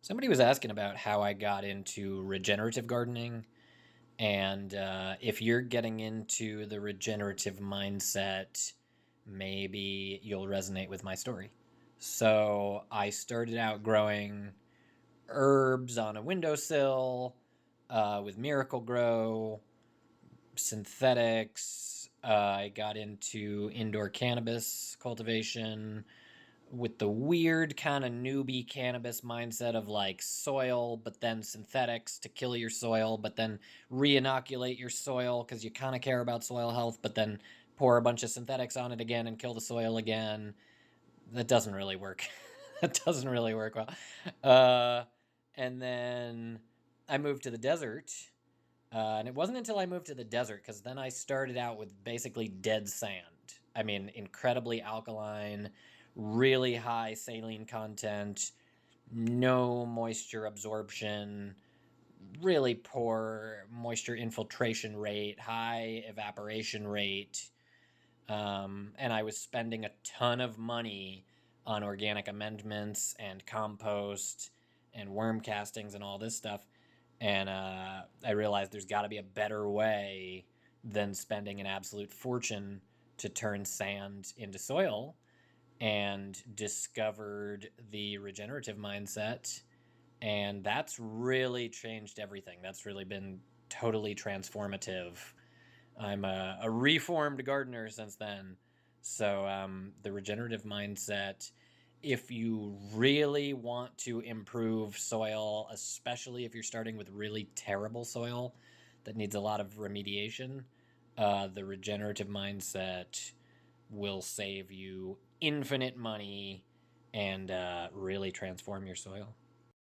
Somebody was asking about how I got into regenerative gardening, and if you're getting into the regenerative mindset, maybe you'll resonate with my story. So I started out growing herbs on a windowsill with Miracle Grow, synthetics. I got into indoor cannabis cultivation with the weird kind of newbie cannabis mindset of like soil, but then synthetics to kill your soil, but then re-inoculate your soil because you kind of care about soil health, but then pour a bunch of synthetics on it again and kill the soil again. That doesn't really work. That doesn't really work well. Uh, and then I moved to the desert. And it wasn't until I moved to the desert, because then I started out with basically dead sand. I mean, incredibly alkaline, really high saline content, no moisture absorption, really poor moisture infiltration rate, high evaporation rate. And I was spending a ton of money on organic amendments and compost and worm castings and all this stuff. And I realized there's got to be a better way than spending an absolute fortune to turn sand into soil, and discovered the regenerative mindset. And that's really changed everything. That's really been totally transformative. I'm a reformed gardener since then. So, the regenerative mindset, if you really want to improve soil, especially if you're starting with really terrible soil that needs a lot of remediation, the regenerative mindset will save you infinite money and really transform your soil.